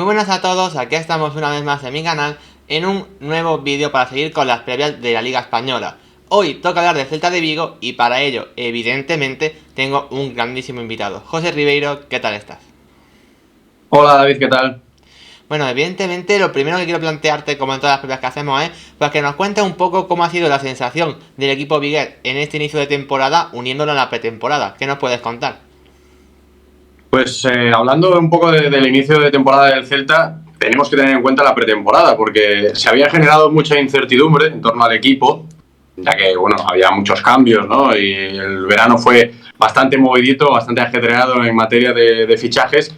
buenas a todos, aquí estamos una vez más en mi canal en un nuevo vídeo para seguir con las previas de la Liga Española. Hoy toca hablar del Celta de Vigo y para ello, evidentemente, tengo un grandísimo invitado. José Ribeiro, ¿qué tal estás? Hola David, ¿qué tal? Bueno, evidentemente lo primero que quiero plantearte, como en todas las previas que hacemos, es pues que nos cuentes un poco cómo ha sido la sensación del equipo vigués en este inicio de temporada uniéndolo a la pretemporada. ¿Qué nos puedes contar? Pues hablando un poco del inicio de temporada del Celta, tenemos que tener en cuenta la pretemporada, porque se había generado mucha incertidumbre en torno al equipo, ya que bueno, había muchos cambios, ¿no? Y el verano fue bastante movidito, bastante ajetreado en materia de fichajes,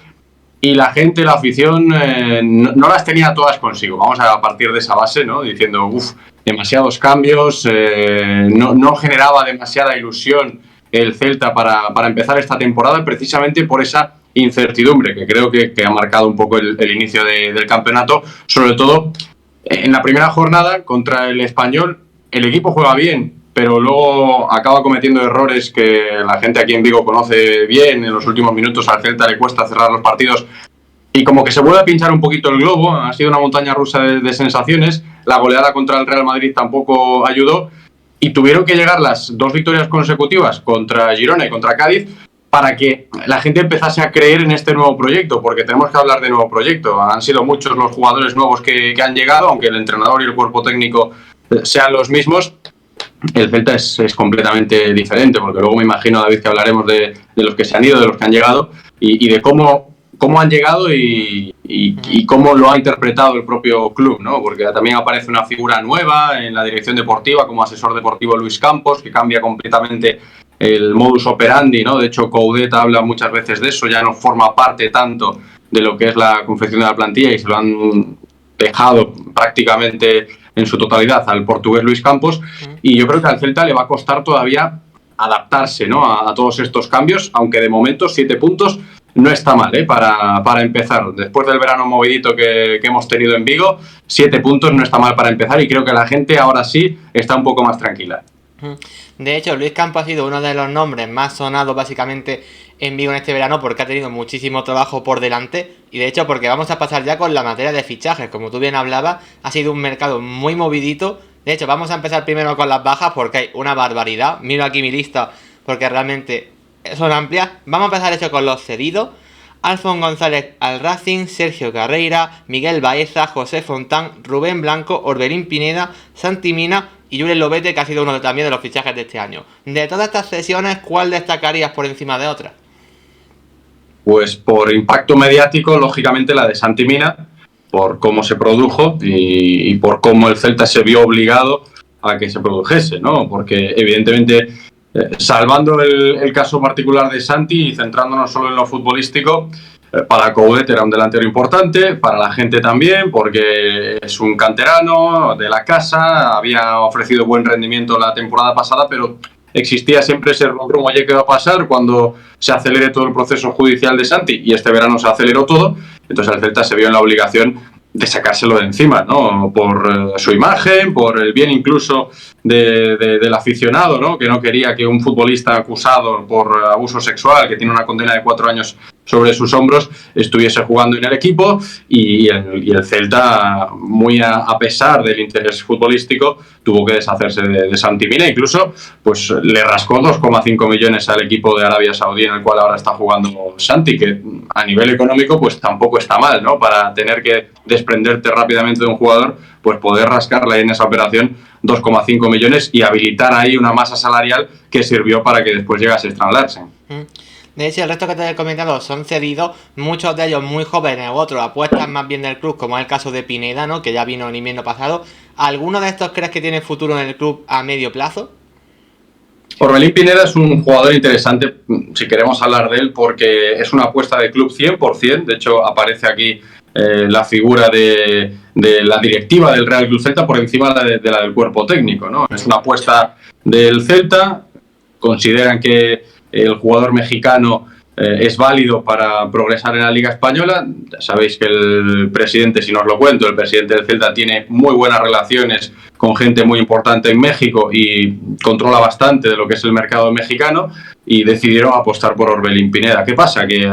y la gente, la afición, no las tenía todas consigo. Vamos a partir de esa base, ¿no? Diciendo, demasiados cambios, no generaba demasiada ilusión el Celta para empezar esta temporada, precisamente por esa incertidumbre que creo que ha marcado un poco el inicio del campeonato. Sobre todo en la primera jornada contra el Español, el equipo juega bien, pero luego acaba cometiendo errores que la gente aquí en Vigo conoce bien. En los últimos minutos al Celta le cuesta cerrar los partidos y como que se vuelve a pinchar un poquito el globo. Ha sido una montaña rusa de sensaciones. La goleada contra el Real Madrid tampoco ayudó y tuvieron que llegar las dos victorias consecutivas contra Girona y contra Cádiz para que la gente empezase a creer en este nuevo proyecto, porque tenemos que hablar de nuevo proyecto. Han sido muchos los jugadores nuevos que han llegado, aunque el entrenador y el cuerpo técnico sean los mismos. El Celta es completamente diferente, porque luego me imagino, David, que hablaremos de los que se han ido, de los que han llegado y de cómo han llegado y cómo lo ha interpretado el propio club, ¿no? Porque también aparece una figura nueva en la dirección deportiva como asesor deportivo, Luis Campos, que cambia completamente el modus operandi, ¿no? De hecho, Coudet habla muchas veces de eso, ya no forma parte tanto de lo que es la confección de la plantilla y se lo han dejado prácticamente en su totalidad al portugués Luis Campos, y yo creo que al Celta le va a costar todavía adaptarse, ¿no? a todos estos cambios, aunque de momento 7 puntos no está mal, para empezar. Después del verano movidito que hemos tenido en Vigo, 7 puntos no está mal para empezar y creo que la gente ahora sí está un poco más tranquila. De hecho, Luis Campos ha sido uno de los nombres más sonados básicamente en Vigo en este verano porque ha tenido muchísimo trabajo por delante y de hecho porque vamos a pasar ya con la materia de fichajes. Como tú bien hablabas, ha sido un mercado muy movidito. De hecho, vamos a empezar primero con las bajas porque hay una barbaridad. Miro aquí mi lista porque realmente son amplias. Vamos a empezar hecho con los cedidos. Alfon González al Racing, Sergio Carreira, Miguel Baeza, José Fontán, Rubén Blanco, Orbelín Pineda, Santi Mina y Julen Lobete, que ha sido uno también de los fichajes de este año. De todas estas cesiones, ¿cuál destacarías por encima de otras? Pues por impacto mediático, lógicamente la de Santi Mina, por cómo se produjo y por cómo el Celta se vio obligado a que se produjese, ¿no? Porque evidentemente, salvando el caso particular de Santi y centrándonos solo en lo futbolístico, para Coudet era un delantero importante, para la gente también, porque es un canterano de la casa, había ofrecido buen rendimiento la temporada pasada, pero existía siempre ese rumor, oye, ¿qué va a pasar cuando se acelere todo el proceso judicial de Santi? Y este verano se aceleró todo, entonces el Celta se vio en la obligación de sacárselo de encima, ¿no? Por su imagen, por el bien incluso del aficionado, ¿no? Que no quería que un futbolista acusado por abuso sexual, que tiene una condena de 4 años sobre sus hombros, estuviese jugando en el equipo y el Celta, muy a pesar del interés futbolístico, tuvo que deshacerse de Santi Mina. Incluso pues le rascó 2,5 millones al equipo de Arabia Saudí en el cual ahora está jugando Santi, que a nivel económico pues tampoco está mal, ¿no? Para tener que desprenderte rápidamente de un jugador, pues poder rascarle en esa operación 2,5 millones y habilitar ahí una masa salarial que sirvió para que después llegase Strand Larsen. De hecho, el resto que te he comentado son cedidos, muchos de ellos muy jóvenes, otros apuestan más bien del club, como es el caso de Pineda, ¿no? Que ya vino en invierno pasado. ¿Alguno de estos crees que tiene futuro en el club a medio plazo? Orbelín Pineda es un jugador interesante, si queremos hablar de él, porque es una apuesta de club 100%. De hecho, aparece aquí la figura de la directiva del Real Club Celta por encima de la del cuerpo técnico, ¿no? Es una apuesta del Celta. Consideran que el jugador mexicano es válido para progresar en la Liga Española. Ya sabéis que el presidente, si no os lo cuento, el presidente del Celta tiene muy buenas relaciones con gente muy importante en México y controla bastante de lo que es el mercado mexicano, y decidieron apostar por Orbelín Pineda. ¿Qué pasa? Que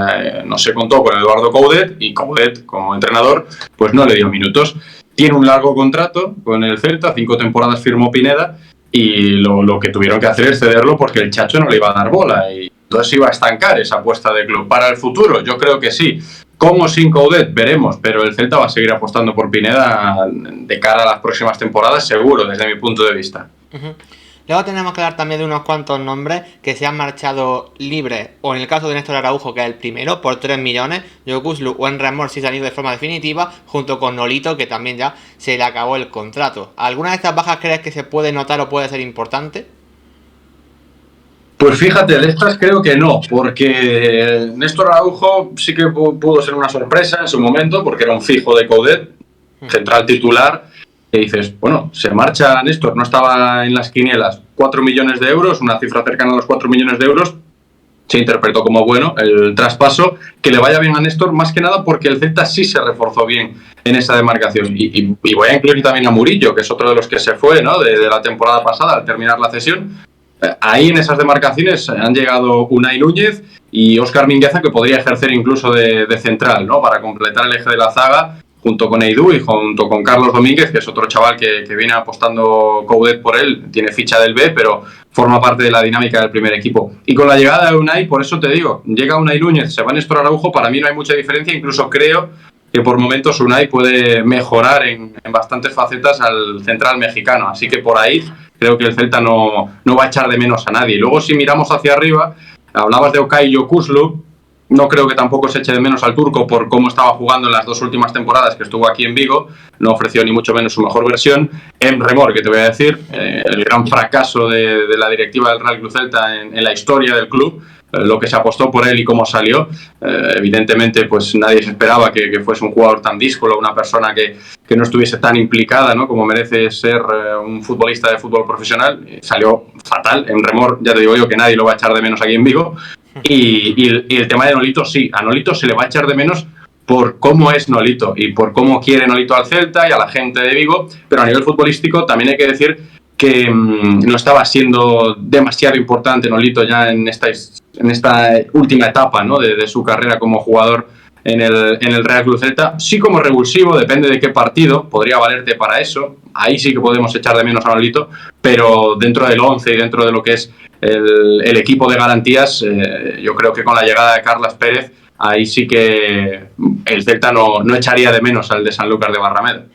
no se contó con Eduardo Coudet, y Coudet, como entrenador, pues no le dio minutos. Tiene un largo contrato con el Celta, 5 temporadas firmó Pineda, y lo que tuvieron que hacer es cederlo porque el Chacho no le iba a dar bola, y entonces iba a estancar esa apuesta de club. Para el futuro, yo creo que sí. Con o sin Coudet, veremos, pero el Celta va a seguir apostando por Pineda de cara a las próximas temporadas, seguro, desde mi punto de vista. Uh-huh. Luego tenemos que hablar también de unos cuantos nombres que se han marchado libres, o en el caso de Néstor Araujo, que es el primero, por 3 millones, Jokuzlu o Emre Mor sí se han ido de forma definitiva, junto con Nolito, que también ya se le acabó el contrato. ¿Alguna de estas bajas crees que se puede notar o puede ser importante? Pues fíjate, de estas creo que no, porque Néstor Araujo sí que pudo ser una sorpresa en su momento, porque era un fijo de Coudet, central titular, y dices, bueno, se marcha Néstor, no estaba en las quinielas, 4 millones de euros, una cifra cercana a los 4 millones de euros, se interpretó como bueno el traspaso, que le vaya bien a Néstor, más que nada porque el Celta sí se reforzó bien en esa demarcación, y voy a incluir también a Murillo, que es otro de los que se fue, ¿no?, de la temporada pasada al terminar la cesión. Ahí en esas demarcaciones han llegado Unai Núñez y Óscar Mingueza, que podría ejercer incluso de central, ¿no?, para completar el eje de la zaga, junto con Eidú y junto con Carlos Domínguez, que es otro chaval que viene apostando Coudet por él, tiene ficha del B, pero forma parte de la dinámica del primer equipo. Y con la llegada de Unai, por eso te digo, llega Unai Núñez, se va Néstor Araujo, para mí no hay mucha diferencia, incluso creo que por momentos Unai puede mejorar en bastantes facetas al central mexicano, así que por ahí creo que el Celta no va a echar de menos a nadie. Y luego, si miramos hacia arriba, hablabas de Okay Jokuzlu, no creo que tampoco se eche de menos al turco por cómo estaba jugando en las 2 últimas temporadas que estuvo aquí en Vigo, no ofreció ni mucho menos su mejor versión. Emre Mor, que te voy a decir, el gran fracaso de la directiva del Real Club Celta en la historia del club, lo que se apostó por él y cómo salió. Evidentemente, pues nadie se esperaba que fuese un jugador tan díscolo, una persona que no estuviese tan implicada, ¿no?, como merece ser un futbolista de fútbol profesional. Salió fatal. Emre Mor, ya te digo yo que nadie lo va a echar de menos aquí en Vigo. Y el tema de Nolito, sí, a Nolito se le va a echar de menos por cómo es Nolito y por cómo quiere Nolito al Celta y a la gente de Vigo, pero a nivel futbolístico también hay que decir que no estaba siendo demasiado importante Nolito ya en esta última etapa, ¿no?, de su carrera como jugador en el Real Club Celta. Sí, como revulsivo, depende de qué partido, podría valerte para eso. Ahí sí que podemos echar de menos a Nolito, pero dentro del 11 y dentro de lo que es el equipo de garantías, yo creo que con la llegada de Carlas Pérez, ahí sí que el Celta no echaría de menos al de Sanlúcar de Barrameda.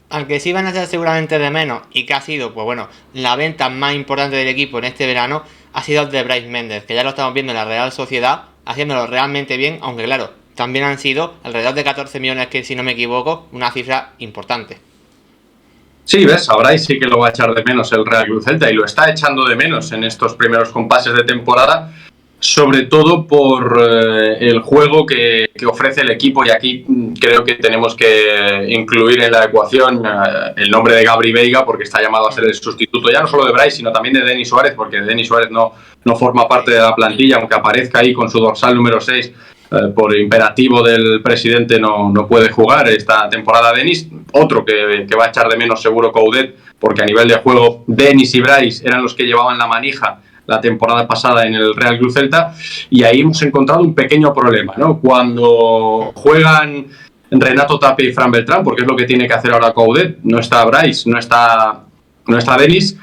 Aunque sí van a echar seguramente de menos, y que ha sido, pues bueno, la venta más importante del equipo en este verano, ha sido el de Brais Méndez, que ya lo estamos viendo en la Real Sociedad, haciéndolo realmente bien, aunque claro, también han sido alrededor de 14 millones, que si no me equivoco, una cifra importante. Sí, ves, a Brais sí que lo va a echar de menos el Real Club Celta, y lo está echando de menos en estos primeros compases de temporada, sobre todo por el juego que ofrece el equipo, y aquí creo que tenemos que incluir en la ecuación el nombre de Gabri Veiga, porque está llamado a ser el sustituto ya no solo de Brais, sino también de Denis Suárez, porque Denis Suárez no forma parte de la plantilla, aunque aparezca ahí con su dorsal número 6. Por imperativo del presidente no puede jugar esta temporada Denis. Otro que va a echar de menos seguro Coudet, porque a nivel de juego Denis y Brais eran los que llevaban la manija la temporada pasada en el Real Club Celta, y ahí hemos encontrado un pequeño problema, ¿no? Cuando juegan Renato Tapia y Fran Beltrán, porque es lo que tiene que hacer ahora Coudet, no está Brais, no está Denis,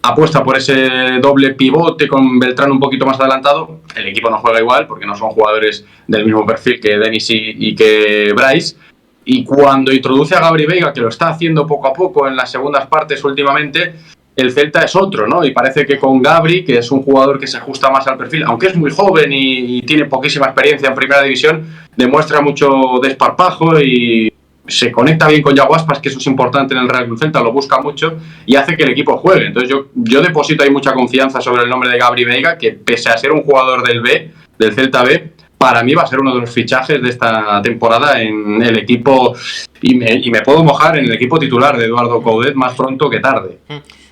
apuesta por ese doble pivote con Beltrán un poquito más adelantado. El equipo no juega igual porque no son jugadores del mismo perfil que Denis y que Brais. Y cuando introduce a Gabri Veiga, que lo está haciendo poco a poco en las segundas partes últimamente, el Celta es otro, ¿no? Y parece que con Gabri, que es un jugador que se ajusta más al perfil, aunque es muy joven y tiene poquísima experiencia en primera división, demuestra mucho desparpajo y se conecta bien con Yago Aspas, que eso es importante en el Real Club Celta, lo busca mucho y hace que el equipo juegue. Entonces yo deposito ahí mucha confianza sobre el nombre de Gabri Veiga, que pese a ser un jugador del Celta B, para mí va a ser uno de los fichajes de esta temporada en el equipo, y me puedo mojar en el equipo titular de Eduardo Coudet más pronto que tarde.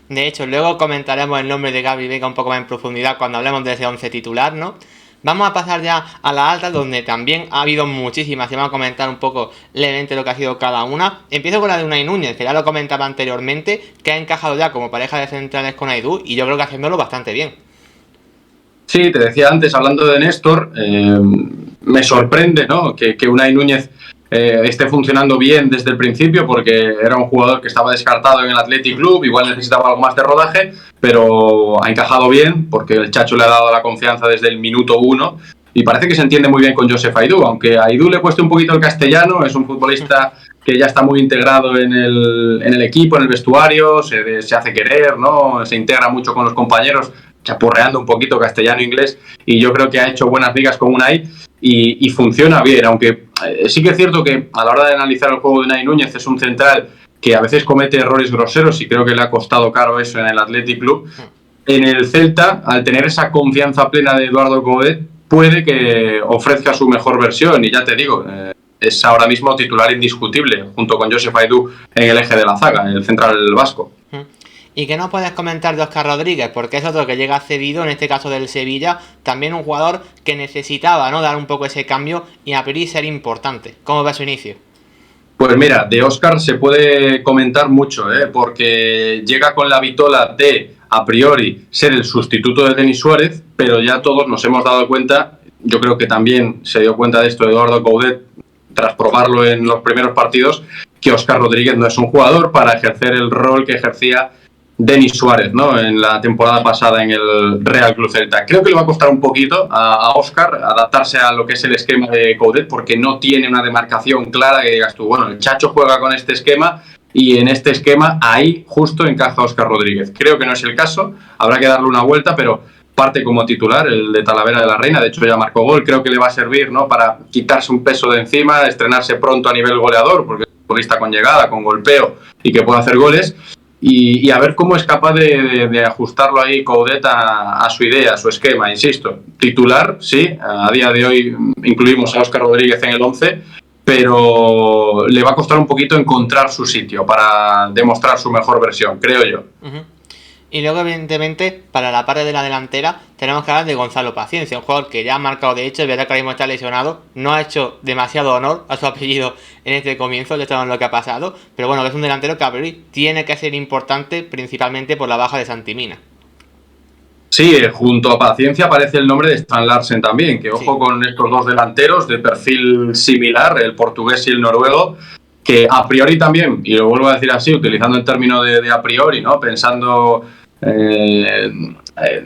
De hecho, luego comentaremos el nombre de Gabri Veiga un poco más en profundidad cuando hablemos de ese 11 titular, ¿no? Vamos a pasar ya a la alta, donde también ha habido muchísimas y vamos a comentar un poco levemente lo que ha sido cada una. Empiezo con la de Unai Núñez, que ya lo comentaba anteriormente, que ha encajado ya como pareja de centrales con Aidú y yo creo que haciéndolo bastante bien. Sí, te decía antes, hablando de Néstor, me sorprende, ¿no?, que Unai Núñez esté funcionando bien desde el principio, porque era un jugador que estaba descartado en el Athletic Club, igual necesitaba algo más de rodaje, pero ha encajado bien porque el Chacho le ha dado la confianza desde el minuto 1 y parece que se entiende muy bien con Joseph Aidú, aunque a Aidú le cueste un poquito el castellano, es un futbolista que ya está muy integrado en el equipo, en el vestuario, se hace querer, ¿no?, se integra mucho con los compañeros, chapurreando un poquito castellano-inglés, y yo creo que ha hecho buenas ligas con Unai y funciona bien, aunque sí que es cierto que a la hora de analizar el juego de Unai Núñez es un central que a veces comete errores groseros y creo que le ha costado caro eso en el Athletic Club. En el Celta, al tener esa confianza plena de Eduardo Coudet, puede que ofrezca su mejor versión, y ya te digo, es ahora mismo titular indiscutible junto con Joseph Aidú en el eje de la zaga, el central vasco. ¿Y qué nos puedes comentar de Óscar Rodríguez? Porque es otro que llega cedido, en este caso del Sevilla, también un jugador que necesitaba, ¿no?, dar un poco ese cambio y a priori ser importante. ¿Cómo va su inicio? Pues mira, de Óscar se puede comentar mucho, porque llega con la vitola de, a priori, ser el sustituto de Denis Suárez, pero ya todos nos hemos dado cuenta, yo creo que también se dio cuenta de esto Eduardo Coudet, tras probarlo en los primeros partidos, que Óscar Rodríguez no es un jugador para ejercer el rol que ejercía Denis Suárez, ¿no?, en la temporada pasada en el Real Club Celta. Creo que le va a costar un poquito a Óscar adaptarse a lo que es el esquema de Coudet, porque no tiene una demarcación clara que digas tú, bueno, el Chacho juega con este esquema y en este esquema ahí justo encaja Óscar Rodríguez. Creo que no es el caso, habrá que darle una vuelta, pero parte como titular, el de Talavera de la Reina, de hecho ya marcó gol, creo que le va a servir, ¿no?, para quitarse un peso de encima, estrenarse pronto a nivel goleador, porque es un futbolista con llegada, con golpeo y que puede hacer goles. Y a ver cómo es capaz de ajustarlo ahí Coudet a su idea, a su esquema. Insisto, titular, sí, a día de hoy incluimos a Óscar Rodríguez en el 11, pero le va a costar un poquito encontrar su sitio para demostrar su mejor versión, creo yo. Y luego, evidentemente, para la parte de la delantera, tenemos que hablar de Gonzalo Paciencia, un jugador que ya ha marcado, de hecho, es verdad que ahora mismo está lesionado, no ha hecho demasiado honor a su apellido en este comienzo, ya sabemos lo que ha pasado, pero bueno, es un delantero que a priori tiene que ser importante, principalmente por la baja de Santimina. Sí, junto a Paciencia aparece el nombre de Strand Larsen también, que ojo con estos dos delanteros de perfil similar, el portugués y el noruego, que a priori también, y lo vuelvo a decir así, utilizando el término de a priori, ¿no?, pensando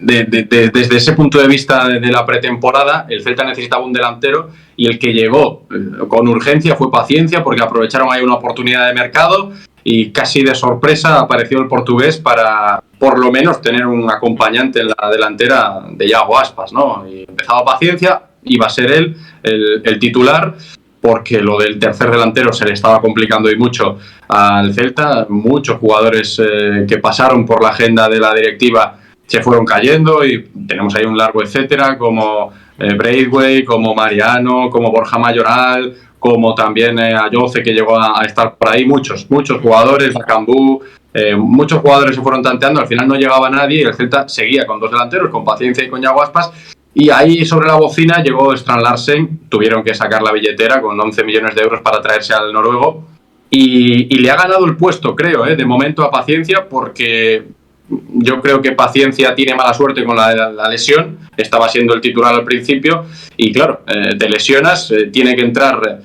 desde ese punto de vista de la pretemporada, el Celta necesitaba un delantero y el que llegó con urgencia fue Paciencia, porque aprovecharon ahí una oportunidad de mercado y casi de sorpresa apareció el portugués para por lo menos tener un acompañante en la delantera de Iago Aspas, ¿no? Y empezaba Paciencia, iba a ser él el titular, porque lo del tercer delantero se le estaba complicando y mucho al Celta. Muchos jugadores que pasaron por la agenda de la directiva se fueron cayendo y tenemos ahí un largo etcétera, como Braithwaite, como Mariano, como Borja Mayoral, como también Ayoce, que llegó a estar por ahí. Muchos jugadores, Macambú, muchos jugadores se fueron tanteando, al final no llegaba nadie y el Celta seguía con dos delanteros, con Paciencia y con Iago Aspas. Y ahí sobre la bocina llegó Strand Larsen, tuvieron que sacar la billetera con 11 millones de euros para traerse al noruego y le ha ganado el puesto, creo, de momento a Paciencia, porque yo creo que Paciencia tiene mala suerte con la lesión, estaba siendo el titular al principio y claro, te lesionas, tiene que entrar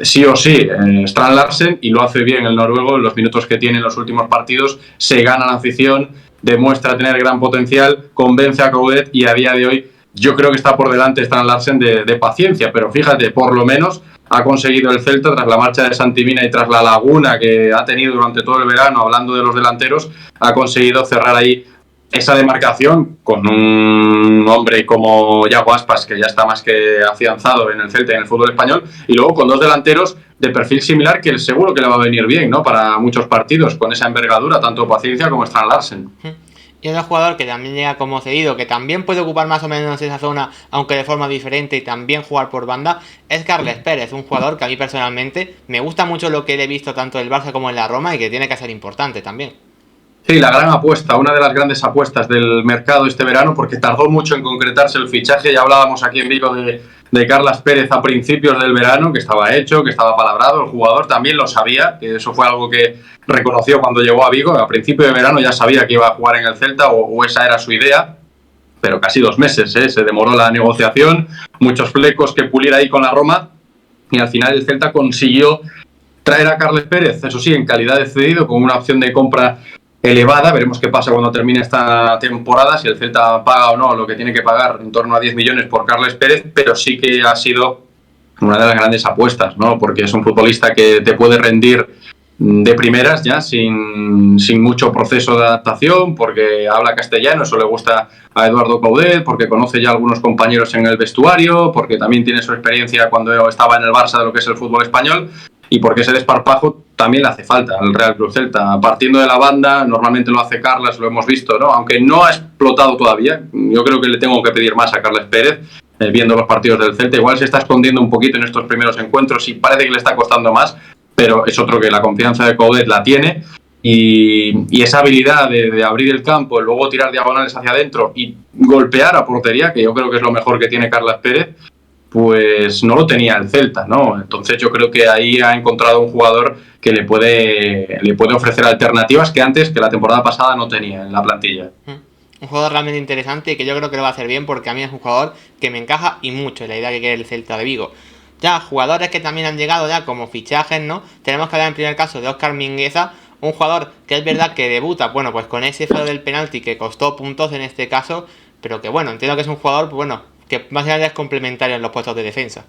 sí o sí Strand Larsen y lo hace bien el noruego en los minutos que tiene en los últimos partidos, se gana la afición, demuestra tener gran potencial, convence a Coudet y a día de hoy yo creo que está por delante Strand Larsen de Paciencia, pero fíjate, por lo menos ha conseguido el Celta, tras la marcha de Santimina y tras la laguna que ha tenido durante todo el verano, hablando de los delanteros, ha conseguido cerrar ahí esa demarcación con un hombre como Iago Aspas, que ya está más que afianzado en el Celta y en el fútbol español, y luego con dos delanteros de perfil similar que seguro que le va a venir bien, ¿no?, para muchos partidos, con esa envergadura, tanto Paciencia como Strand Larsen. Y otro jugador que también llega como cedido, que también puede ocupar más o menos esa zona, aunque de forma diferente, y también jugar por banda, es Carles Pérez, un jugador que a mí personalmente me gusta mucho lo que he visto tanto en el Barça como en la Roma y que tiene que ser importante también. Sí, la gran apuesta, una de las grandes apuestas del mercado este verano, porque tardó mucho en concretarse el fichaje. Ya hablábamos aquí en Vigo de Carlas Pérez a principios del verano, que estaba hecho, que estaba palabrado. El jugador también lo sabía, que eso fue algo que reconoció cuando llegó a Vigo. A principio de verano ya sabía que iba a jugar en el Celta, o esa era su idea, pero casi 2 meses, se demoró la negociación, muchos flecos que pulir ahí con la Roma, y al final el Celta consiguió traer a Carles Pérez, eso sí, en calidad de cedido, con una opción de compra elevada. Veremos qué pasa cuando termine esta temporada, si el Celta paga o no lo que tiene que pagar, en torno a 10 millones por Carles Pérez, pero sí que ha sido una de las grandes apuestas, ¿no? Porque es un futbolista que te puede rendir de primeras ya, sin mucho proceso de adaptación, porque habla castellano, eso le gusta a Eduardo Coudet, porque conoce ya a algunos compañeros en el vestuario, porque también tiene su experiencia cuando estaba en el Barça de lo que es el fútbol español, y porque ese desparpajo también le hace falta al Real Club Celta. Partiendo de la banda, normalmente lo hace Carlas, lo hemos visto, ¿no? Aunque no ha explotado todavía, yo creo que le tengo que pedir más a Carles Pérez, viendo los partidos del Celta. Igual se está escondiendo un poquito en estos primeros encuentros y parece que le está costando más, pero es otro que la confianza de Coudet la tiene, y esa habilidad de abrir el campo, luego tirar diagonales hacia adentro y golpear a portería, que yo creo que es lo mejor que tiene Carles Pérez, pues no lo tenía el Celta, ¿no? Entonces yo creo que ahí ha encontrado un jugador que le puede ofrecer alternativas que antes, que la temporada pasada, no tenía en la plantilla. Un jugador realmente interesante y que yo creo que lo va a hacer bien, porque a mí es un jugador que me encaja y mucho en la idea que quiere el Celta de Vigo. Ya, jugadores que también han llegado ya como fichajes, ¿no? Tenemos que hablar en primer caso de Óscar Mingueza, un jugador que es verdad que debuta, bueno, pues con ese fallo del penalti que costó puntos en este caso, pero que bueno, entiendo que es un jugador, pues bueno, que más allá es complementario en los puestos de defensa.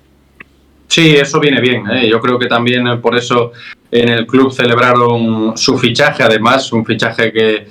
Sí, eso viene bien, ¿eh? Yo creo que también por eso en el club celebraron su fichaje, además un fichaje que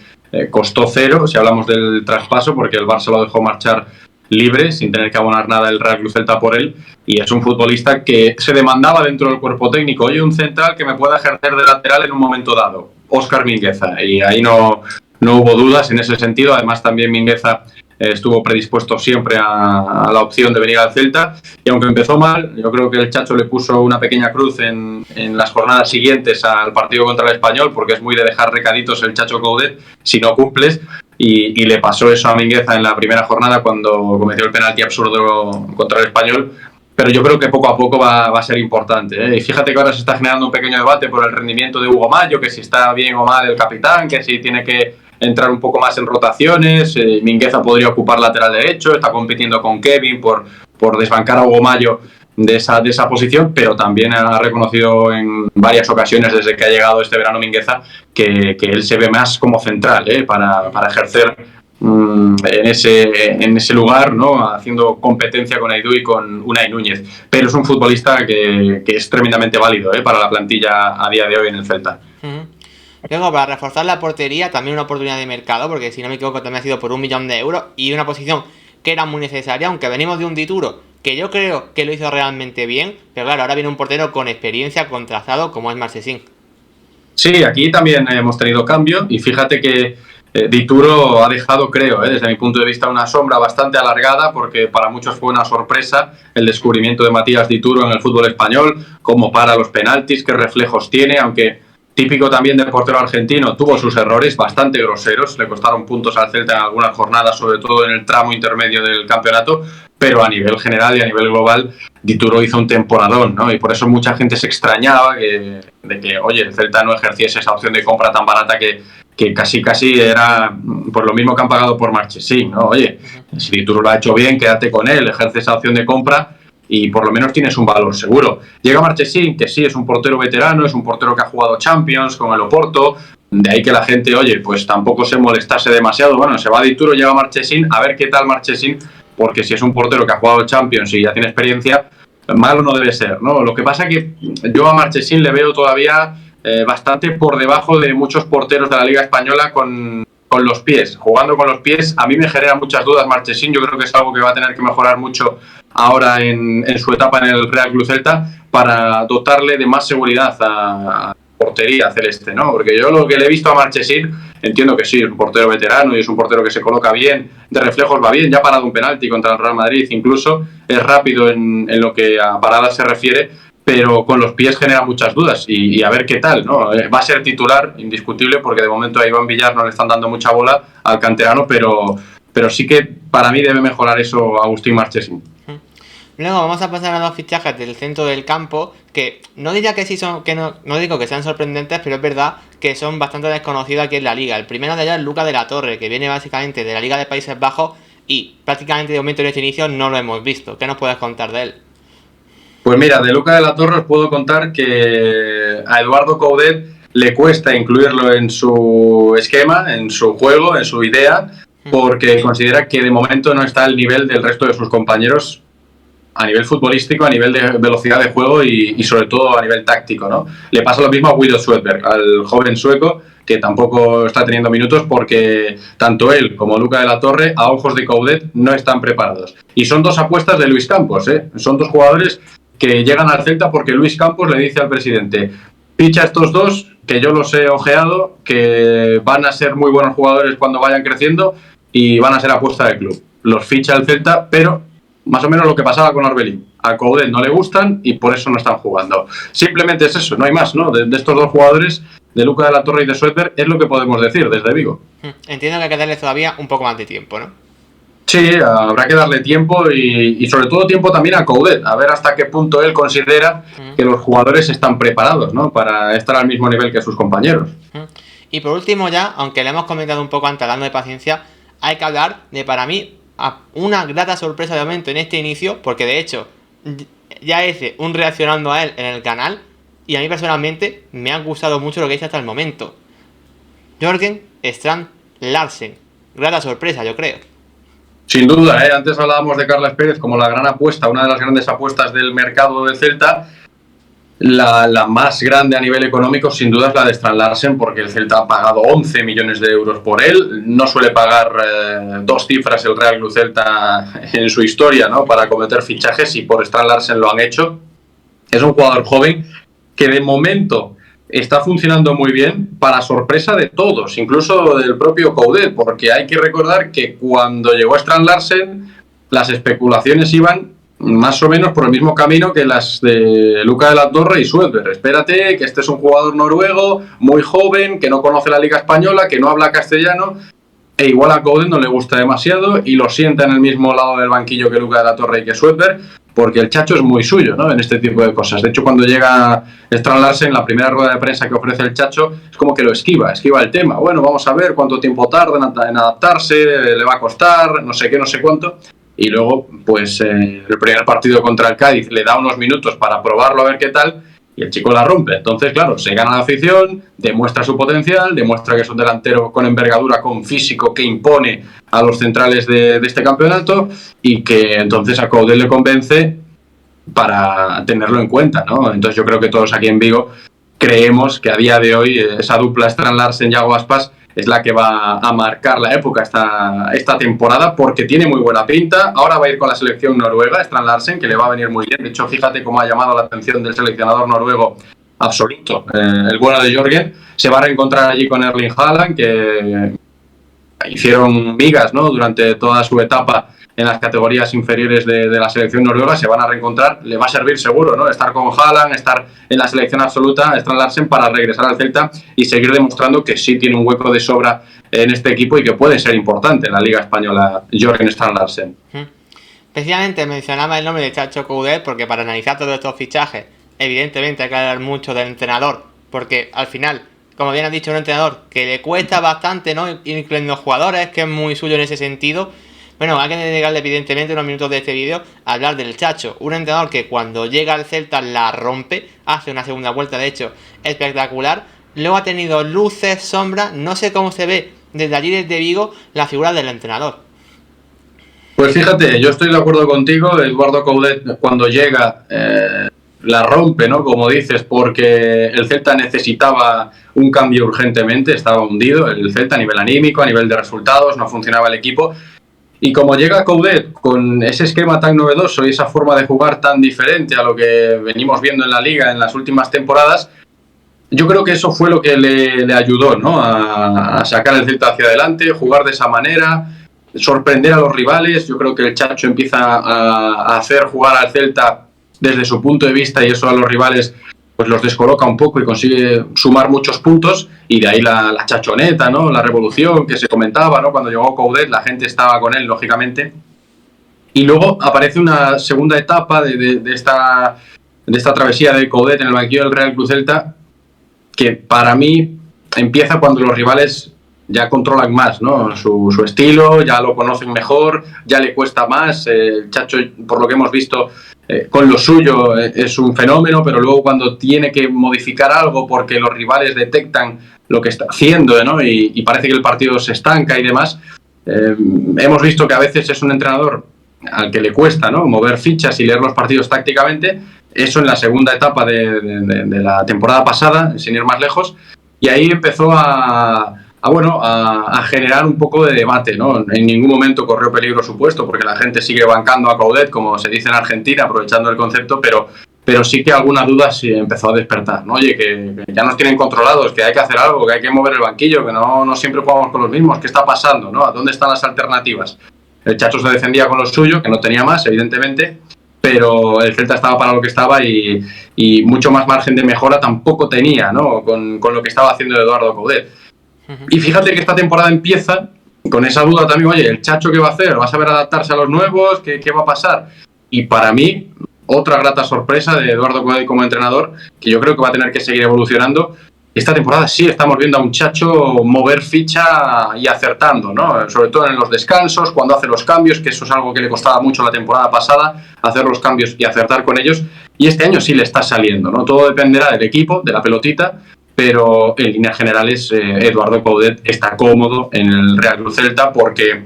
costó 0, si hablamos del traspaso, porque el Barça lo dejó marchar libre, sin tener que abonar nada el Real Club Celta por él, y es un futbolista que se demandaba dentro del cuerpo técnico. Oye, un central que me pueda ejercer de lateral en un momento dado, Óscar Mingueza, y ahí no hubo dudas en ese sentido. Además también Mingueza estuvo predispuesto siempre a la opción de venir al Celta, y aunque empezó mal, yo creo que el Chacho le puso una pequeña cruz en las jornadas siguientes al partido contra el Español, porque es muy de dejar recaditos el Chacho Coudet si no cumples, y le pasó eso a Mingueza en la primera jornada cuando cometió el penalti absurdo contra el Español. Pero yo creo que poco a poco va a ser importante, ¿eh? Y fíjate que ahora se está generando un pequeño debate por el rendimiento de Hugo Mallo, que si está bien o mal el capitán, que si tiene que entrar un poco más en rotaciones. Mingueza podría ocupar lateral derecho, está compitiendo con Kevin por desbancar a Hugo Mallo de esa posición, pero también ha reconocido en varias ocasiones desde que ha llegado este verano Mingueza que él se ve más como central, para ejercer en ese lugar, ¿no? Haciendo competencia con Aidú y con Unai Núñez. Pero es un futbolista que es tremendamente válido, para la plantilla a día de hoy en el Celta. Luego, para reforzar la portería, también una oportunidad de mercado, porque si no me equivoco también ha sido por 1 millón de euros, y una posición que era muy necesaria, aunque venimos de un Dituro que yo creo que lo hizo realmente bien, pero claro, ahora viene un portero con experiencia, contrastado, como es Marchesín. Sí, aquí también hemos tenido cambio, y fíjate que Dituro ha dejado, creo, desde mi punto de vista, una sombra bastante alargada, porque para muchos fue una sorpresa el descubrimiento de Matías Dituro en el fútbol español, cómo para los penaltis, qué reflejos tiene, aunque típico también del portero argentino, tuvo sus errores bastante groseros, le costaron puntos al Celta en algunas jornadas, sobre todo en el tramo intermedio del campeonato, pero a nivel general y a nivel global, Dituro hizo un temporadón, ¿no? Y por eso mucha gente se extrañaba de que, oye, el Celta no ejerciese esa opción de compra tan barata que casi era por lo mismo que han pagado por Marchesín, ¿no? Oye, si Dituro lo ha hecho bien, quédate con él, ejerce esa opción de compra y por lo menos tienes un valor seguro. Llega Marchesín, que sí, es un portero veterano, es un portero que ha jugado Champions con el Oporto, de ahí que la gente, oye, pues tampoco se molestase demasiado. Bueno, se va Dituro, llega Marchesín, a ver qué tal Marchesín, porque si es un portero que ha jugado Champions y ya tiene experiencia, malo no debe ser, ¿no? Lo que pasa que yo a Marchesín le veo todavía bastante por debajo de muchos porteros de la Liga Española con los pies, jugando con los pies. A mí me genera muchas dudas Marchesín, yo creo que es algo que va a tener que mejorar mucho ahora en su etapa en el Real Club Celta, para dotarle de más seguridad a portería celeste, ¿no? Porque yo lo que le he visto a Marchesín, entiendo que sí, es un portero veterano y es un portero que se coloca bien, de reflejos va bien, ya ha parado un penalti contra el Real Madrid incluso, es rápido en lo que a paradas se refiere, pero con los pies genera muchas dudas y a ver qué tal, ¿no? Va a ser titular, indiscutible, porque de momento a Iván Villar no le están dando mucha bola al canterano, pero sí que para mí debe mejorar eso Agustín Marchesín. Luego vamos a pasar a los fichajes del centro del campo, que no diría que sí son, que no digo que sean sorprendentes, pero es verdad que son bastante desconocidos aquí en la liga. El primero de ellos es Lucas de la Torre, que viene básicamente de la Liga de Países Bajos y prácticamente de momento en este inicio no lo hemos visto. ¿Qué nos puedes contar de él? Pues mira, de Lucas de la Torre os puedo contar que a Eduardo Coudet le cuesta incluirlo en su esquema, en su juego, en su idea, porque considera que de momento no está al nivel del resto de sus compañeros a nivel futbolístico, a nivel de velocidad de juego y sobre todo a nivel táctico, ¿no? Le pasa lo mismo a Guido Svedberg, al joven sueco, que tampoco está teniendo minutos porque tanto él como Lucas de la Torre, a ojos de Coudet, no están preparados. Y son dos apuestas de Luis Campos, ¿eh? Son dos jugadores que llegan al Celta porque Luis Campos le dice al presidente: ficha a estos dos, que yo los he ojeado, que van a ser muy buenos jugadores cuando vayan creciendo y van a ser apuesta del club. Los ficha el Celta, pero más o menos lo que pasaba con Orbelín. A Coudet no le gustan y por eso no están jugando. Simplemente es eso, no hay más, ¿no? De estos dos jugadores, de Lucas de la Torre y de Svedberg, es lo que podemos decir desde Vigo. Entiendo que hay que darle todavía un poco más de tiempo, ¿no? Sí, habrá que darle tiempo y sobre todo tiempo también a Coudet, a ver hasta qué punto él considera que los jugadores están preparados, ¿no? Para estar al mismo nivel que sus compañeros. Y por último ya, aunque le hemos comentado un poco antes hablando de paciencia, hay que hablar de, para mí, una grata sorpresa de momento en este inicio, porque de hecho ya hice un reaccionando a él en el canal y a mí personalmente me ha gustado mucho lo que hice hasta el momento. Jørgen Strand Larsen, grata sorpresa, yo creo. Sin duda, ¿eh? Antes hablábamos de Carles Pérez como la gran apuesta, una de las grandes apuestas del mercado del Celta. La más grande a nivel económico sin duda es la de Strand Larsen, porque el Celta ha pagado 11 millones de euros por él. No suele pagar dos cifras el Real Club Celta en su historia, ¿no? Para cometer fichajes, y por Strand Larsen lo han hecho. Es un jugador joven que de momento está funcionando muy bien, para sorpresa de todos, incluso del propio Coudet, porque hay que recordar que cuando llegó Strand Larsen las especulaciones iban más o menos por el mismo camino que las de Lucas de la Torre y Svedberg. Espérate, que este es un jugador noruego, muy joven, que no conoce la Liga Española, que no habla castellano, e igual a Coudet no le gusta demasiado y lo sienta en el mismo lado del banquillo que Lucas de la Torre y que Svedberg, porque el Chacho es muy suyo, ¿no? En este tipo de cosas. De hecho, cuando llega Strand Larsen, en la primera rueda de prensa que ofrece el Chacho, es como que lo esquiva el tema. Bueno, vamos a ver cuánto tiempo tarda en adaptarse, le va a costar, no sé qué, no sé cuánto. Y luego, pues, el primer partido contra el Cádiz le da unos minutos para probarlo a ver qué tal, y el chico la rompe. Entonces, claro, se gana la afición, demuestra su potencial, demuestra que es un delantero con envergadura, con físico, que impone a los centrales de este campeonato, y que entonces a Coudet le convence para tenerlo en cuenta, ¿no? Entonces yo creo que todos aquí en Vigo creemos que a día de hoy esa dupla Strand Larsen-Yago Aspas es la que va a marcar la época esta temporada, porque tiene muy buena pinta. Ahora va a ir con la selección noruega, Strand Larsen, que le va a venir muy bien. De hecho, fíjate cómo ha llamado la atención del seleccionador noruego absoluto, el bueno de Jørgen. Se va a reencontrar allí con Erling Haaland, que hicieron migas, ¿no? Durante toda su etapa en las categorías inferiores de la selección noruega. Se van a reencontrar, le va a servir seguro, ¿no? Estar con Haaland, estar en la selección absoluta, Strand Larsen, para regresar al Celta y seguir demostrando que sí tiene un hueco de sobra en este equipo y que puede ser importante en la Liga Española, Jørgen Strand Larsen. Precisamente mencionaba el nombre de Chacho Coudet porque para analizar todos estos fichajes, evidentemente hay que hablar mucho del entrenador, porque al final, como bien ha dicho, un entrenador que le cuesta bastante, ¿no? Incluyendo jugadores, que es muy suyo en ese sentido. Bueno, hay que dedicarle evidentemente unos minutos de este vídeo a hablar del Chacho, un entrenador que cuando llega al Celta la rompe, hace una segunda vuelta de hecho espectacular. Luego ha tenido luces, sombras, no sé cómo se ve desde allí, desde Vigo, la figura del entrenador. Pues fíjate, yo estoy de acuerdo contigo. Eduardo Coudet cuando llega la rompe, ¿no? Como dices, porque el Celta necesitaba un cambio urgentemente, estaba hundido el Celta a nivel anímico, a nivel de resultados, no funcionaba el equipo. Y como llega Coudet con ese esquema tan novedoso y esa forma de jugar tan diferente a lo que venimos viendo en la Liga en las últimas temporadas, yo creo que eso fue lo que le ayudó, ¿no? A sacar el Celta hacia adelante, jugar de esa manera, sorprender a los rivales. Yo creo que el Chacho empieza a hacer jugar al Celta desde su punto de vista y eso a los rivales pues los descoloca un poco y consigue sumar muchos puntos, y de ahí la chachoneta, ¿no? La revolución que se comentaba, ¿no? Cuando llegó Coudet, la gente estaba con él, lógicamente. Y luego aparece una segunda etapa de esta travesía de Coudet en el banquillo del Real Club Celta, que para mí empieza cuando los rivales ya controlan más, ¿no? Su estilo, ya lo conocen mejor, ya le cuesta más. El Chacho, por lo que hemos visto, con lo suyo es un fenómeno, pero luego cuando tiene que modificar algo porque los rivales detectan lo que está haciendo, ¿no? Y parece que el partido se estanca y demás, hemos visto que a veces es un entrenador al que le cuesta, ¿no? Mover fichas y leer los partidos tácticamente. Eso en la segunda etapa de la temporada pasada, sin ir más lejos, y ahí empezó a generar un poco de debate, ¿no? En ningún momento corrió peligro su puesto, porque la gente sigue bancando a Coudet, como se dice en Argentina, aprovechando el concepto, pero sí que alguna duda sí empezó a despertar, ¿no? Oye, que ya nos tienen controlados, que hay que hacer algo, que hay que mover el banquillo, que no siempre jugamos con los mismos, ¿qué está pasando, no? ¿A dónde están las alternativas? El Chacho se defendía con lo suyo, que no tenía más, evidentemente, pero el Celta estaba para lo que estaba y mucho más margen de mejora tampoco tenía, ¿no? Con lo que estaba haciendo Eduardo Coudet. Y fíjate que esta temporada empieza con esa duda también, oye, ¿el Chacho qué va a hacer? ¿Va a saber adaptarse a los nuevos? ¿Qué va a pasar? Y para mí, otra grata sorpresa de Eduardo Coudet como entrenador, que yo creo que va a tener que seguir evolucionando. Esta temporada sí estamos viendo a un Chacho mover ficha y acertando, ¿no? Sobre todo en los descansos, cuando hace los cambios, que eso es algo que le costaba mucho la temporada pasada, hacer los cambios y acertar con ellos. Y este año sí le está saliendo, ¿no? Todo dependerá del equipo, de la pelotita, pero en líneas generales Eduardo Coudet está cómodo en el Real Club Celta porque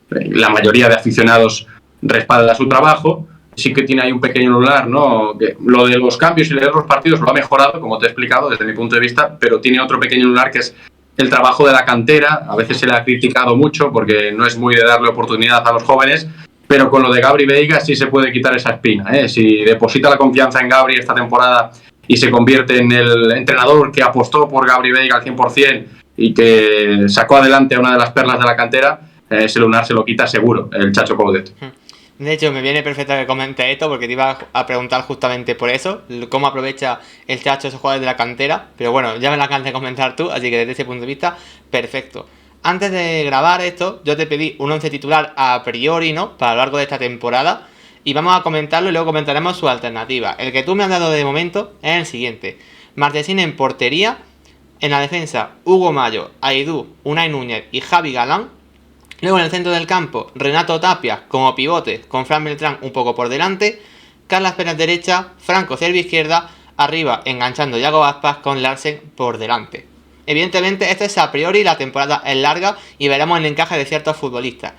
la mayoría de aficionados respalda su trabajo. Sí que tiene ahí un pequeño lunar, ¿no? Que lo de los cambios y leer los partidos lo ha mejorado, como te he explicado desde mi punto de vista, pero tiene otro pequeño lunar que es el trabajo de la cantera. A veces se le ha criticado mucho porque no es muy de darle oportunidad a los jóvenes, pero con lo de Gabri Veiga sí se puede quitar esa espina, ¿eh? Si deposita la confianza en Gabri esta temporada y se convierte en el entrenador que apostó por Gabri Veiga al 100% y que sacó adelante a una de las perlas de la cantera, ese lunar se lo quita seguro el Chacho Coudet. De hecho, me viene perfecto que comentes esto porque te iba a preguntar justamente por eso, cómo aprovecha el Chacho esos jugadores de la cantera, pero bueno, ya me la acabas de comentar tú, así que desde ese punto de vista, perfecto. Antes de grabar esto, yo te pedí un 11 titular a priori, ¿no? Para lo largo de esta temporada, y vamos a comentarlo y luego comentaremos su alternativa. El que tú me has dado de momento es el siguiente: Marchesín en portería, en la defensa Hugo Mallo, Aidú, Unai Núñez y Javi Galán. Luego en el centro del campo, Renato Tapia como pivote, con Fran Beltrán un poco por delante, Carlas Pérez derecha, Franco Cervi izquierda, arriba enganchando Yago Aspas con Larsen por delante. Evidentemente esto es a priori, la temporada es larga y veremos el encaje de ciertos futbolistas.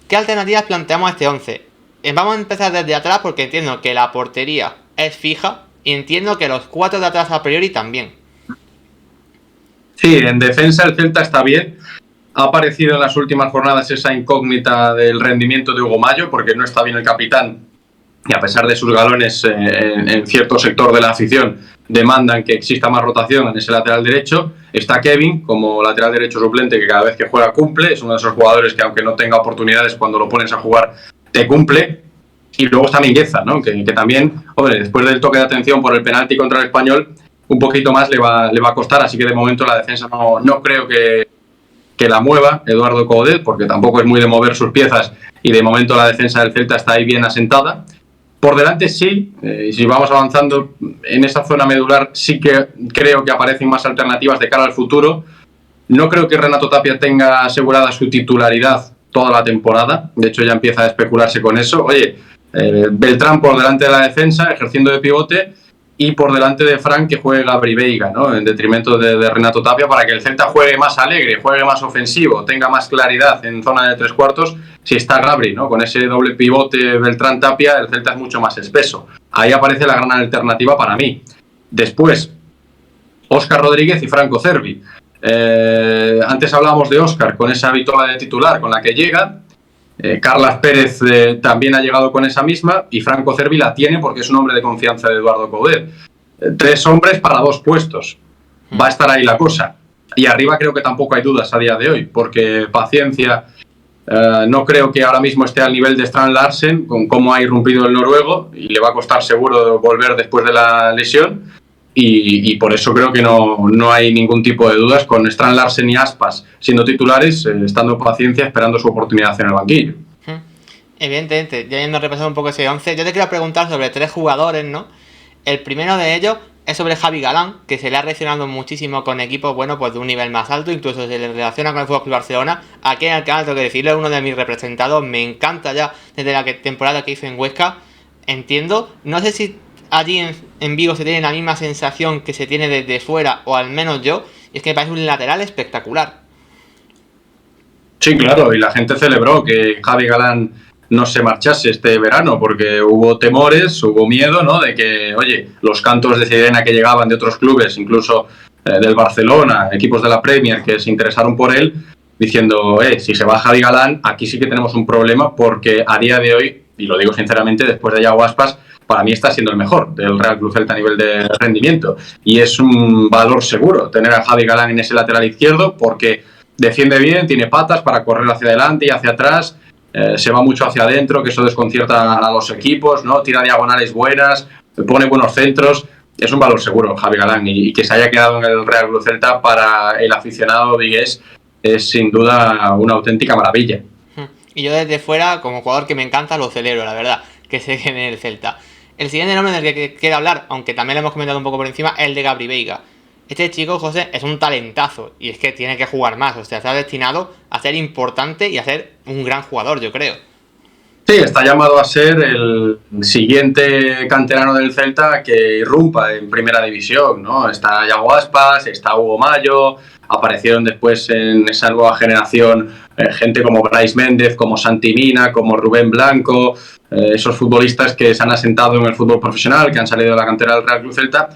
¿Qué alternativas planteamos a este 11? Vamos a empezar desde atrás porque entiendo que la portería es fija y entiendo que los 4 de atrás a priori también. Sí, en defensa el Celta está bien. Ha aparecido en las últimas jornadas esa incógnita del rendimiento de Hugo Mallo, porque no está bien el capitán y a pesar de sus galones en cierto sector de la afición demandan que exista más rotación en ese lateral derecho. Está Kevin como lateral derecho suplente, que cada vez que juega cumple, es uno de esos jugadores que aunque no tenga oportunidades, cuando lo pones a jugar te cumple. Y luego está Mingueza, ¿no? que también, hombre, después del toque de atención por el penalti contra el Español, un poquito más le va a costar, así que de momento la defensa no creo que la mueva Eduardo Coudet, porque tampoco es muy de mover sus piezas y de momento la defensa del Celta está ahí bien asentada. Por delante sí, si vamos avanzando en esa zona medular, sí que creo que aparecen más alternativas de cara al futuro. No creo que Renato Tapia tenga asegurada su titularidad toda la temporada, de hecho ya empieza a especularse con eso. Oye, Beltrán por delante de la defensa, ejerciendo de pivote, y por delante de Fran que juegue Gabri Veiga, ¿no? En detrimento de Renato Tapia, para que el Celta juegue más alegre, juegue más ofensivo, tenga más claridad en zona de 3/4. Si está Gabri, ¿no? Con ese doble pivote Beltrán-Tapia, el Celta es mucho más espeso. Ahí aparece la gran alternativa para mí. Después, Óscar Rodríguez y Franco Cervi. Antes hablábamos de Óscar con esa vitola de titular con la que llega. Carlas Pérez también ha llegado con esa misma y Franco Cervi la tiene porque es un hombre de confianza de Eduardo Coudet. 3 hombres para 2 puestos. Va a estar ahí la cosa. Y arriba creo que tampoco hay dudas a día de hoy, porque Paciencia No creo que ahora mismo esté al nivel de Strand Larsen, con cómo ha irrumpido el noruego, y le va a costar seguro volver después de la lesión. Y por eso creo que no hay ningún tipo de dudas con Strand Larsen y Aspas siendo titulares, estando en paciencia, esperando su oportunidad en el banquillo. Evidentemente, ya yendo repasando un poco ese 11, yo te quiero preguntar sobre 3 jugadores, ¿no? El primero de ellos es sobre Javi Galán, que se le ha relacionado muchísimo con equipos, bueno, pues de un nivel más alto, incluso se le relaciona con el FC Barcelona. Aquí en el canal tengo que decirlo, es uno de mis representados, me encanta ya desde la temporada que hizo en Huesca. Entiendo, no sé si allí en Vigo se tiene la misma sensación que se tiene desde fuera, o al menos yo, y es que me parece un lateral espectacular. Sí, claro, y la gente celebró que Javi Galán no se marchase este verano, porque hubo temores, hubo miedo, ¿no? De que, oye, los cantos de sirena que llegaban de otros clubes, incluso del Barcelona, equipos de la Premier que se interesaron por él, diciendo, si se va Javi Galán, aquí sí que tenemos un problema, porque a día de hoy, y lo digo sinceramente, después de Yago Aspas, para mí está siendo el mejor del Real Club Celta a nivel de rendimiento. Y es un valor seguro tener a Javi Galán en ese lateral izquierdo, porque defiende bien, tiene patas para correr hacia adelante y hacia atrás, se va mucho hacia adentro, que eso desconcierta a los equipos, ¿no? Tira diagonales buenas, pone buenos centros. Es un valor seguro Javi Galán, y que se haya quedado en el Real Club Celta para el aficionado vigués es sin duda una auténtica maravilla. Y yo desde fuera, como jugador que me encanta, lo celebro, la verdad, que se quede en el Celta. El siguiente nombre del que quiero hablar, aunque también lo hemos comentado un poco por encima, es el de Gabri Veiga. Este chico, José, es un talentazo, y es que tiene que jugar más, o sea, está destinado a ser importante y a ser un gran jugador, yo creo. Sí, está llamado a ser el siguiente canterano del Celta que irrumpa en primera división, ¿no? Está Yago Aspas, está Hugo Mayo, aparecieron después en esa nueva generación gente como Brais Méndez, como Santi Mina, como Rubén Blanco, esos futbolistas que se han asentado en el fútbol profesional, que han salido de la cantera del Real Club Celta.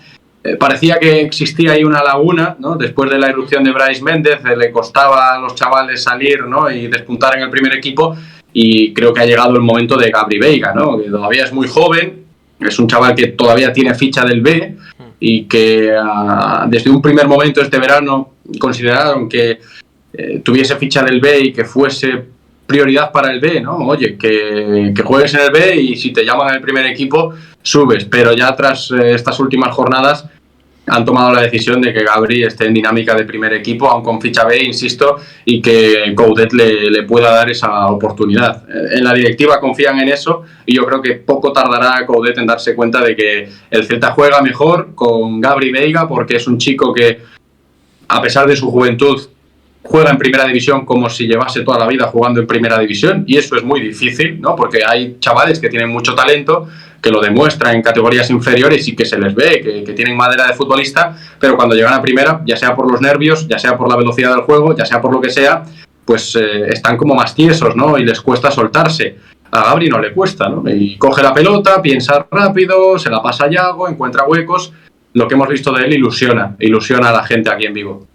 Parecía que existía ahí una laguna, ¿no? Después de la irrupción de Brais Méndez, le costaba a los chavales salir, ¿no? Y despuntar en el primer equipo, y creo que ha llegado el momento de Gabri Veiga, ¿no? Que todavía es muy joven, es un chaval que todavía tiene ficha del B, y que desde un primer momento este verano consideraron que tuviese ficha del B y que fuese prioridad para el B, ¿no? Oye, que juegues en el B y si te llaman en el primer equipo subes, pero ya tras estas últimas jornadas han tomado la decisión de que Gabri esté en dinámica de primer equipo, aun con ficha B, insisto, y que Coudet le pueda dar esa oportunidad. En la directiva confían en eso, y yo creo que poco tardará Coudet en darse cuenta de que el Celta juega mejor con Gabri Veiga, porque es un chico que, a pesar de su juventud, juega en primera división como si llevase toda la vida jugando en primera división, y eso es muy difícil, ¿no? Porque hay chavales que tienen mucho talento, que lo demuestran en categorías inferiores y que se les ve, que tienen madera de futbolista, pero cuando llegan a primera, ya sea por los nervios, ya sea por la velocidad del juego, ya sea por lo que sea, pues están como más tiesos, ¿no? Y les cuesta soltarse. A Gabri no le cuesta, ¿no? Y coge la pelota, piensa rápido, se la pasa a Yago, encuentra huecos. Lo que hemos visto de él ilusiona a la gente aquí en Vigo.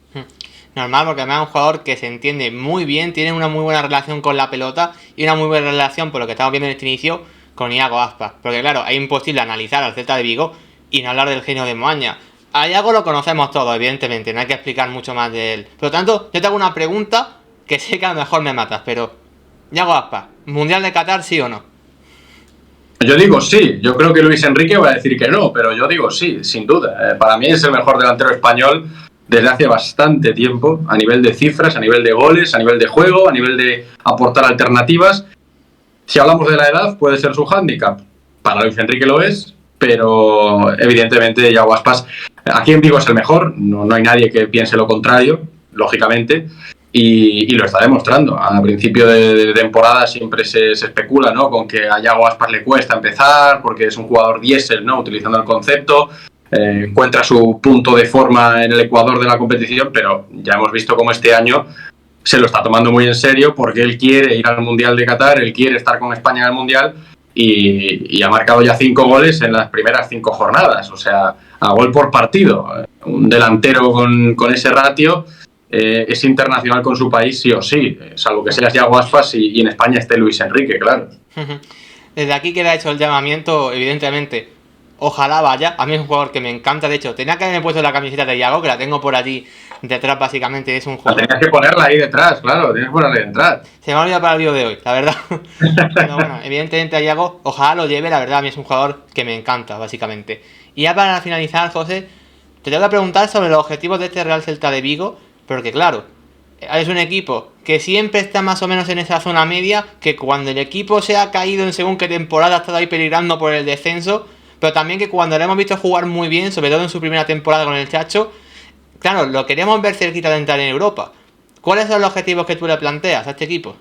Normal, porque además es un jugador que se entiende muy bien, tiene una muy buena relación con la pelota y una muy buena relación, por lo que estamos viendo en este inicio, con Iago Aspas. Porque claro, es imposible analizar al Celta de Vigo y no hablar del genio de Moaña. A Iago lo conocemos todos, evidentemente, no hay que explicar mucho más de él. Por lo tanto, yo te hago una pregunta que sé que a lo mejor me matas, pero Iago Aspas, ¿Mundial de Qatar sí o no? Yo digo sí, yo creo que Luis Enrique va a decir que no, pero yo digo sí, sin duda. Para mí es el mejor delantero español desde hace bastante tiempo, a nivel de cifras, a nivel de goles, a nivel de juego, a nivel de aportar alternativas. Si hablamos de la edad, puede ser su hándicap. Para Luis Enrique lo es, pero evidentemente Iago Aspas aquí en Vigo es el mejor, no hay nadie que piense lo contrario, lógicamente, y lo está demostrando. A principio de temporada siempre se especula, ¿no?, con que a Iago Aspas le cuesta empezar porque es un jugador diésel, ¿no?, utilizando el concepto. Encuentra su punto de forma en el ecuador de la competición, pero ya hemos visto cómo este año se lo está tomando muy en serio, porque él quiere ir al Mundial de Qatar, él quiere estar con España en el Mundial, y ha marcado ya 5 goles en las primeras 5 jornadas, o sea, a gol por partido. Un delantero con ese ratio es internacional con su país sí o sí, salvo que seas Iago Aspas y en España esté Luis Enrique, claro. Desde aquí queda hecho el llamamiento, evidentemente, Ojalá vaya, a mí es un jugador que me encanta, de hecho, tenía que haberme puesto la camiseta de Iago, que la tengo por allí detrás básicamente, es un La jugador... tenías que ponerla ahí detrás, claro, tienes que ponerla ahí detrás. Se me ha olvidado para el vídeo de hoy, la verdad. Pero bueno, evidentemente a Iago, ojalá lo lleve, la verdad, a mí es un jugador que me encanta, básicamente. Y ya para finalizar, José, te tengo que preguntar sobre los objetivos de este Real Celta de Vigo, porque claro, es un equipo que siempre está más o menos en esa zona media, que cuando el equipo se ha caído en según qué temporada ha estado ahí peligrando por el descenso, pero también que cuando lo hemos visto jugar muy bien, sobre todo en su primera temporada con el Chacho, claro, lo queremos ver cerquita de entrar en Europa. ¿Cuáles son los objetivos que tú le planteas a este equipo?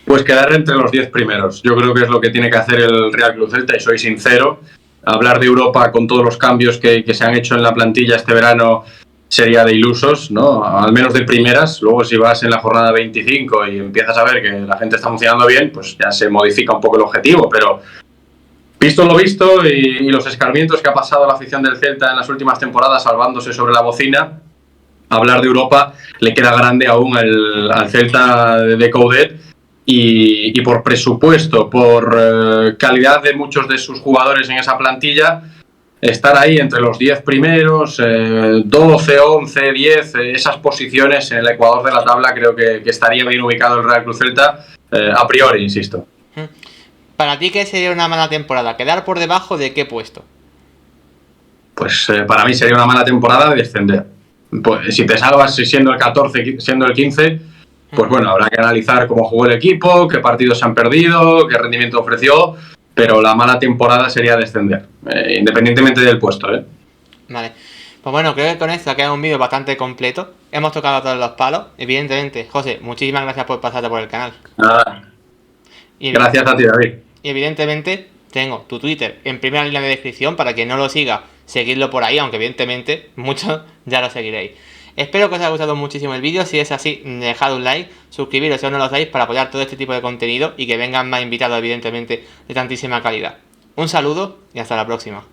Pues quedar entre los 10 primeros. Yo creo que es lo que tiene que hacer el Real Club Celta, y soy sincero. Hablar de Europa con todos los cambios que se han hecho en la plantilla este verano sería de ilusos, ¿no? Al menos de primeras. Luego, si vas en la jornada 25 y empiezas a ver que la gente está funcionando bien, pues ya se modifica un poco el objetivo. Pero visto lo visto y los escarmientos que ha pasado la afición del Celta en las últimas temporadas salvándose sobre la bocina, hablar de Europa le queda grande aún al Celta de Coudet. Y por presupuesto, por calidad de muchos de sus jugadores en esa plantilla, estar ahí entre los 10 primeros, 12, 11, 10, esas posiciones en el ecuador de la tabla, creo que estaría bien ubicado el Real Cruz Celta, a priori, insisto. ¿Para ti qué sería una mala temporada? ¿Quedar por debajo de qué puesto? Pues para mí sería una mala temporada de descender. Pues, si te salvas siendo el 14, siendo el 15, pues bueno, habrá que analizar cómo jugó el equipo, qué partidos se han perdido, qué rendimiento ofreció, pero la mala temporada sería descender, independientemente del puesto, ¿eh? Vale. Pues bueno, creo que con esto ha quedado un vídeo bastante completo. Hemos tocado todos los palos. Evidentemente, José, muchísimas gracias por pasarte por el canal. Nada. Gracias a ti, David. Y evidentemente, tengo tu Twitter en primera línea de descripción para quien no lo siga, seguidlo por ahí, aunque evidentemente muchos ya lo seguiréis. Espero que os haya gustado muchísimo el vídeo. Si es así, dejad un like, suscribiros si aún no lo hacéis para apoyar todo este tipo de contenido y que vengan más invitados, evidentemente, de tantísima calidad. Un saludo y hasta la próxima.